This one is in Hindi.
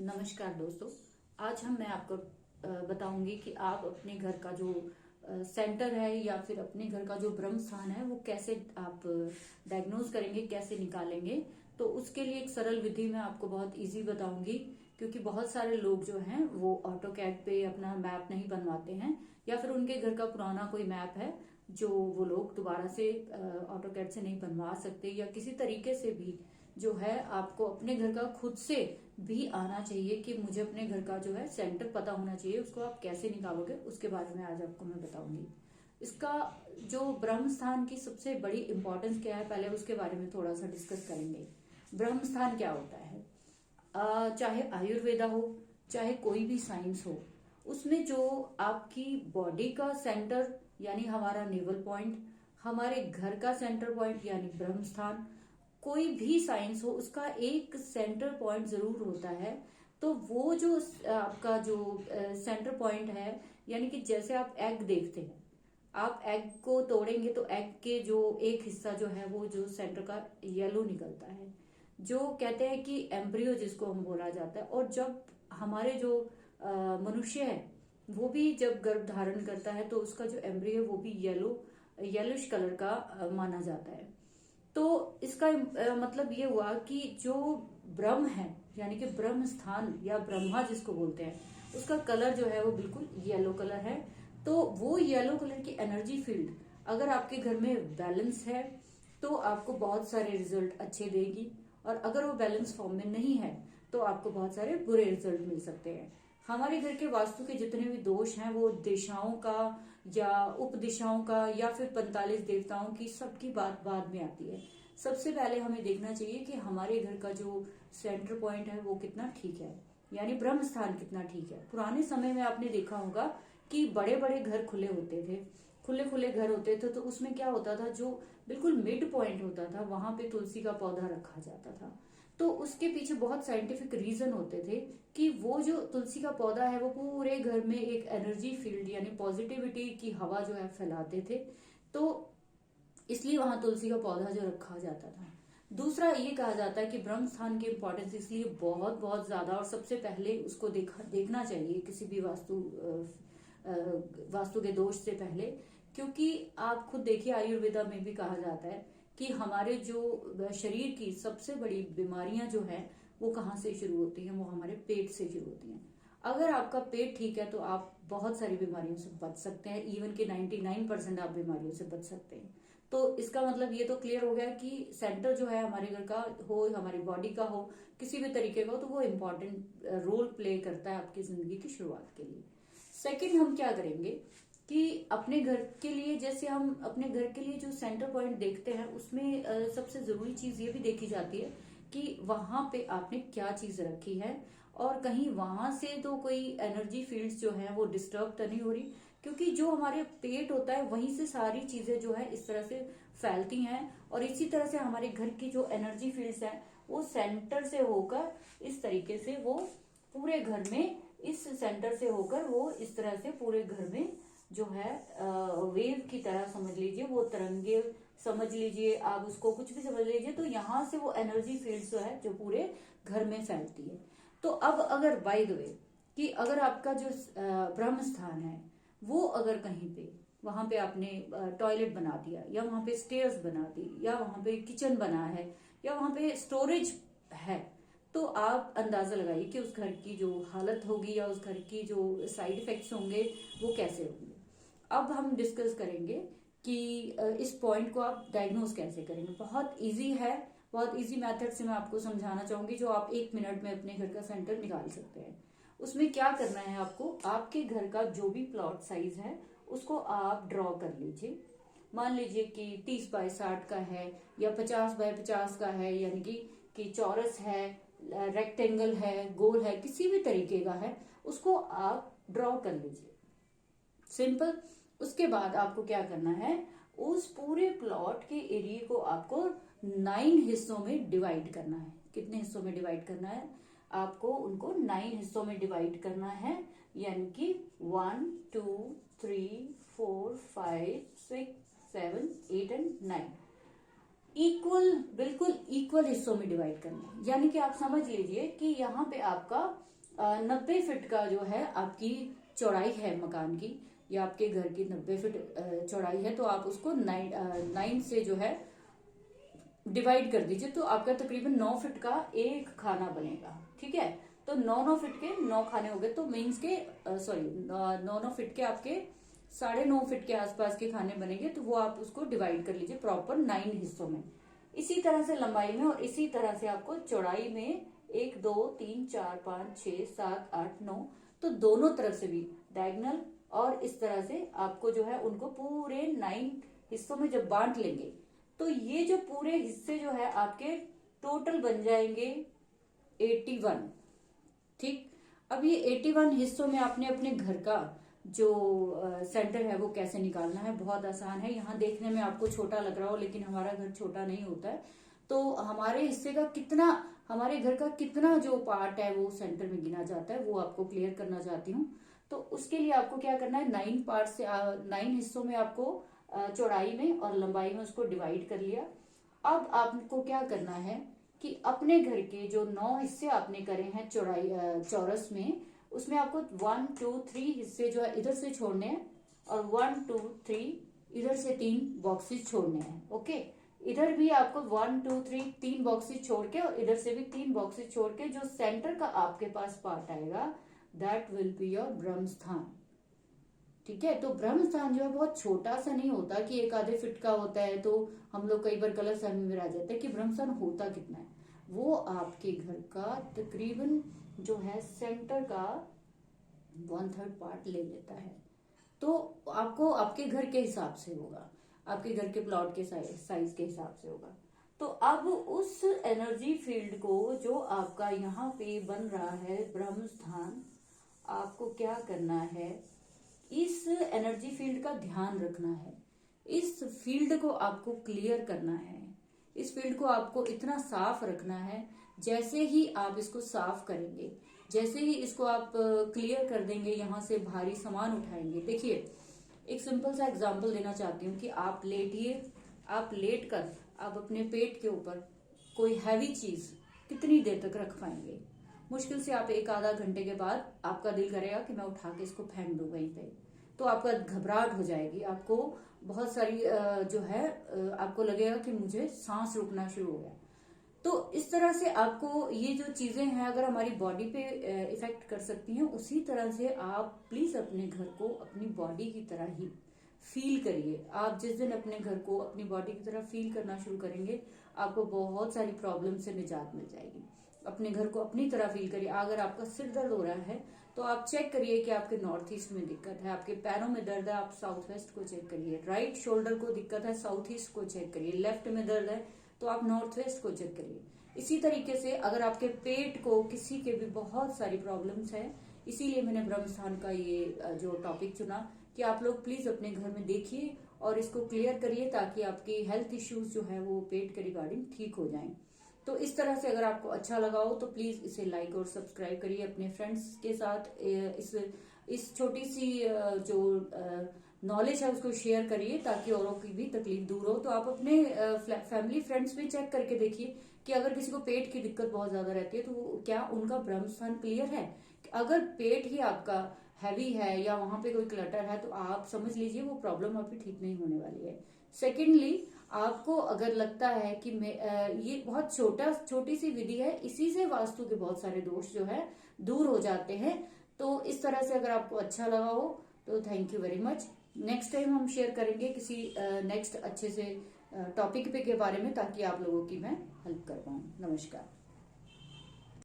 नमस्कार दोस्तों। आज मैं आपको बताऊंगी कि आप अपने घर का जो सेंटर है या फिर अपने घर का जो ब्रह्म स्थान है वो कैसे आप डायग्नोज करेंगे, कैसे निकालेंगे। तो उसके लिए एक सरल विधि मैं आपको बहुत इजी बताऊंगी, क्योंकि बहुत सारे लोग जो हैं वो ऑटो कैड पे अपना मैप नहीं बनवाते हैं, या फिर उनके घर का पुराना कोई मैप है जो वो लोग दोबारा से ऑटो कैड से नहीं बनवा सकते, या किसी तरीके से भी जो है आपको अपने घर का खुद से भी आना चाहिए कि मुझे अपने घर का जो है सेंटर पता होना चाहिए। उसको आप कैसे निकालोगे उसके बारे में आज आपको मैं बताऊंगी। इसका जो ब्रह्म स्थान की सबसे बड़ी इंपॉर्टेंस क्या है, पहले उसके बारे में थोड़ा सा डिस्कस करेंगे। ब्रह्म स्थान क्या होता है? चाहे आयुर्वेदा हो, चाहे कोई भी साइंस हो, उसमें जो आपकी बॉडी का सेंटर यानी हमारा नेवल पॉइंट, हमारे घर का सेंटर पॉइंट यानी ब्रह्म स्थान, कोई भी साइंस हो उसका एक सेंटर पॉइंट जरूर होता है। तो वो जो आपका जो सेंटर पॉइंट है, यानी कि जैसे आप एग देखते हैं, आप एग को तोड़ेंगे तो एग के जो एक हिस्सा जो है वो जो सेंटर का येलो निकलता है, जो कहते हैं कि एम्ब्रियो जिसको हम बोला जाता है। और जब हमारे जो मनुष्य है वो भी जब गर्भ धारण करता है तो उसका जो एम्ब्रियो है वो भी येलोइश कलर का माना जाता है। तो इसका मतलब ये हुआ कि जो ब्रह्म है यानी कि ब्रह्म स्थान या ब्रह्मा जिसको बोलते हैं, उसका कलर जो है वो बिल्कुल येलो कलर है। तो वो येलो कलर की एनर्जी फील्ड अगर आपके घर में बैलेंस है तो आपको बहुत सारे रिजल्ट अच्छे देगी, और अगर वो बैलेंस फॉर्म में नहीं है तो आपको बहुत सारे बुरे रिजल्ट मिल सकते हैं। हमारे घर के वास्तु के जितने भी दोष हैं वो दिशाओं का या उप दिशाओं का या फिर 45 देवताओं की, सबकी बात बाद में आती है। सबसे पहले हमें देखना चाहिए कि हमारे घर का जो सेंटर पॉइंट है वो कितना ठीक है, यानी ब्रह्म स्थान कितना ठीक है। पुराने समय में आपने देखा होगा कि बड़े बड़े घर खुले होते थे, खुले खुले घर होते थे, तो उसमें क्या होता था, जो बिल्कुल मिड पॉइंट होता था वहां पे तुलसी का पौधा रखा जाता था। तो उसके पीछे बहुत साइंटिफिक रीजन होते थे कि वो जो तुलसी का पौधा है वो पूरे घर में एक एनर्जी फील्ड यानी पॉजिटिविटी की हवा जो है फैलाते थे। तो इसलिए वहां तुलसी का पौधा जो रखा जाता था। दूसरा ये कहा जाता है कि ब्रह्म स्थान की इंपॉर्टेंस इसलिए बहुत बहुत ज्यादा, और सबसे पहले उसको देखना चाहिए किसी भी वास्तु के दोष से पहले, क्योंकि आप खुद देखिए आयुर्वेदा में भी कहा जाता है कि हमारे जो शरीर की सबसे बड़ी बीमारियां जो है वो कहाँ से शुरू होती हैं, वो हमारे पेट से शुरू होती हैं। अगर आपका पेट ठीक है तो आप बहुत सारी बीमारियों से बच सकते हैं, इवन के 99% आप बीमारियों से बच सकते हैं। तो इसका मतलब ये तो क्लियर हो गया कि सेंटर जो है हमारे घर का हो, हमारी बॉडी का हो, किसी भी तरीके का हो, तो वो इम्पोर्टेंट रोल प्ले करता है आपकी जिंदगी की शुरुआत के लिए। सेकंड, हम क्या करेंगे कि अपने घर के लिए, जैसे हम अपने घर के लिए जो सेंटर पॉइंट देखते हैं उसमें सबसे जरूरी चीज ये भी देखी जाती है कि वहां पे आपने क्या चीज रखी है, और कहीं वहां से तो कोई एनर्जी फील्ड्स जो है वो डिस्टर्ब तो नहीं हो रही, क्योंकि जो हमारे पेट होता है वहीं से सारी चीजें जो है इस तरह से फैलती हैं। और इसी तरह से हमारे घर की जो एनर्जी फील्ड्स हैं वो सेंटर से होकर इस तरीके से वो पूरे घर में, इस सेंटर से होकर वो इस तरह से पूरे घर में जो है वेव की तरह समझ लीजिए, वो तरंगे समझ लीजिए, आप उसको कुछ भी समझ लीजिए। तो यहाँ से वो एनर्जी फील्ड जो है जो पूरे घर में फैलती है। तो अब अगर बाय द वे कि अगर आपका जो ब्रह्म स्थान है वो अगर कहीं पे, वहां पे आपने टॉयलेट बना दिया, या वहां पे स्टेयर्स बना दी, या वहां पे किचन बना है, या वहां पे स्टोरेज है, तो आप अंदाजा लगाइए कि उस घर की जो हालत होगी या उस घर की जो साइड इफेक्ट्स होंगे वो कैसे होंगे। अब हम डिस्कस करेंगे कि इस पॉइंट को आप डायग्नोज कैसे करेंगे। बहुत इजी है, बहुत इजी मेथड से मैं आपको समझाना चाहूंगी, जो आप 1 मिनट में अपने घर का सेंटर निकाल सकते हैं। उसमें क्या करना है आपको, आपके घर का जो भी प्लॉट साइज है उसको आप ड्रॉ कर लीजिए। मान लीजिए कि 30 बाय 60 का है, या 50 बाय 50 का है, यानी कि चौरस है, रेक्टेंगल है, गोल है, किसी भी तरीके का है, उसको आप ड्रॉ कर लीजिए। सिंपल। उसके बाद आपको क्या करना है, उस पूरे प्लॉट के एरिया को आपको 9 हिस्सों में डिवाइड करना है। कितने हिस्सों में डिवाइड करना है आपको? उनको 9 हिस्सों में डिवाइड करना है, यानी कि 1 2 3 4 5 6 7 8 एंड 9। इक्वल, बिल्कुल इक्वल हिस्सों में डिवाइड करना है। यानी कि आप समझ लीजिए कि यहाँ पे आपका 90 फीट का जो है आपकी चौड़ाई है मकान की, या आपके घर की 90 फीट चौड़ाई है, तो आप उसको 9 से जो है डिवाइड कर दीजिए, तो आपका तकरीबन 9 फीट का एक खाना बनेगा। ठीक है, तो 9 9 फीट के 9 खाने हो गए, तो मीन्स के सॉरी 9 9 फीट के आपके 9.5 फीट के आसपास के खाने बनेंगे, तो वो आप उसको डिवाइड कर लीजिए प्रॉपर 9 हिस्सों में। इसी तरह से लंबाई में और इसी तरह से आपको चौड़ाई में 1 2 3 4 5 6 7 8 9, तो दोनों तरफ से भी डायगोनल और इस तरह से आपको जो है उनको पूरे 9 हिस्सों में जब बांट लेंगे, तो ये जो पूरे हिस्से जो है आपके टोटल बन जाएंगे 81। ठीक, अब ये 81 हिस्सों में आपने अपने घर का जो सेंटर है वो कैसे निकालना है, बहुत आसान है। यहाँ देखने में आपको छोटा लग रहा हो, लेकिन हमारा घर छोटा नहीं होता है, तो हमारे हिस्से का कितना, हमारे घर का कितना जो पार्ट है वो सेंटर में गिना जाता है, वो आपको क्लियर करना चाहती हूँ। तो उसके लिए आपको क्या करना है, 9 पार्ट से 9 हिस्सों में आपको चौड़ाई में और लंबाई में उसको डिवाइड कर लिया। अब आपको क्या करना है कि अपने घर के जो 9 हिस्से आपने करे हैं चौड़ाई चौरस में, उसमें आपको 1 2 3 हिस्से जो है इधर से छोड़ने हैं, और 1 2 3 इधर से 3 बॉक्सेस छोड़ने हैं। ओके, इधर भी आपको 1 2 3 3 बॉक्सेस छोड़ के, और इधर से भी 3 बॉक्सेस छोड़ के, जो सेंटर का आपके पास पार्ट आएगा दैट विल बी योर ब्रह्म स्थान। ठीक है, तो ब्रह्म स्थान जो है बहुत छोटा सा नहीं होता कि 1 आधे फीट का होता है, तो हम लोग कई बार गलतफहमी में रह जाते हैं कि ब्रह्म स्थान होता कितना है। वो आपके घर का तकरीबन जो है सेंटर का 1/3 पार्ट ले लेता है। तो आपको आपके घर के हिसाब से होगा, आपके घर के प्लॉट के साइज के हिसाब से होगा। तो अब उस एनर्जी फील्ड को जो आपका यहाँ पे बन रहा है ब्रह्म स्थान, आपको क्या करना है, इस एनर्जी फील्ड का ध्यान रखना है, इस फील्ड को आपको क्लियर करना है, इस फील्ड को आपको इतना साफ रखना है। जैसे ही आप इसको साफ करेंगे, जैसे ही इसको आप क्लियर कर देंगे, यहाँ से भारी सामान उठाएंगे। देखिए, एक सिंपल सा एग्जांपल देना चाहती हूँ कि आप लेटिए, आप लेट कर आप अपने पेट के ऊपर कोई हैवी चीज कितनी देर तक रख पाएंगे? मुश्किल से आप 1 आधा घंटे के बाद आपका दिल करेगा कि मैं उठा के इसको फेंक दूं कहीं पे, तो आपका घबराहट हो जाएगी, आपको बहुत सारी जो है आपको लगेगा कि मुझे सांस रुकना शुरू हो गया। तो इस तरह से आपको ये जो चीजें हैं अगर हमारी बॉडी पे इफेक्ट कर सकती हैं, उसी तरह से आप प्लीज अपने घर को अपनी बॉडी की तरह ही फील करिए। आप जिस दिन अपने घर को अपनी बॉडी की तरह फील करना शुरू करेंगे, आपको बहुत सारी प्रॉब्लम से निजात मिल जाएगी। अपने घर को अपनी तरह फील करिए। अगर आपका सिर दर्द हो रहा है तो आप चेक करिए कि आपके नॉर्थ ईस्ट में दिक्कत है, आपके पैरों में दर्द है, आप साउथ वेस्ट को चेक करिए। राइट शोल्डर को दिक्कत है, साउथ ईस्ट को चेक करिए। लेफ्ट में दर्द है तो आप नॉर्थ वेस्ट को चेक करिए। इसी तरीके से अगर आपके पेट को किसी के भी बहुत सारी प्रॉब्लम्स है, इसीलिए मैंने ब्रह्म स्थान का ये जो टॉपिक चुना कि आप लोग प्लीज अपने घर में देखिए और इसको क्लियर करिए, ताकि आपकी हेल्थ इश्यूज जो है वो पेट के रिगार्डिंग ठीक हो जाएं। तो इस तरह से अगर आपको अच्छा लगा हो तो प्लीज इसे लाइक और सब्सक्राइब करिए अपने फ्रेंड्स के साथ। इस छोटी सी जो नॉलेज है उसको शेयर करिए, ताकि औरों की भी तकलीफ दूर हो। तो आप अपने फैमिली फ्रेंड्स भी चेक करके देखिए कि अगर किसी को पेट की दिक्कत बहुत ज्यादा रहती है तो क्या उनका ब्रह्म स्थान क्लियर है। अगर पेट ही आपका हैवी है या वहां पे कोई क्लटर है, तो आप समझ लीजिए वो प्रॉब्लम आपकी ठीक नहीं होने वाली है। सेकेंडली, आपको अगर लगता है कि ये बहुत छोटी सी विधि है, इसी से वास्तु के बहुत सारे दोष जो है दूर हो जाते हैं। तो इस तरह से अगर आपको अच्छा लगा हो तो thank you very much. Next time हम शेयर करेंगे किसी नेक्स्ट अच्छे से टॉपिक पे के बारे में, ताकि आप लोगों की मैं हेल्प कर पाऊँ। नमस्कार।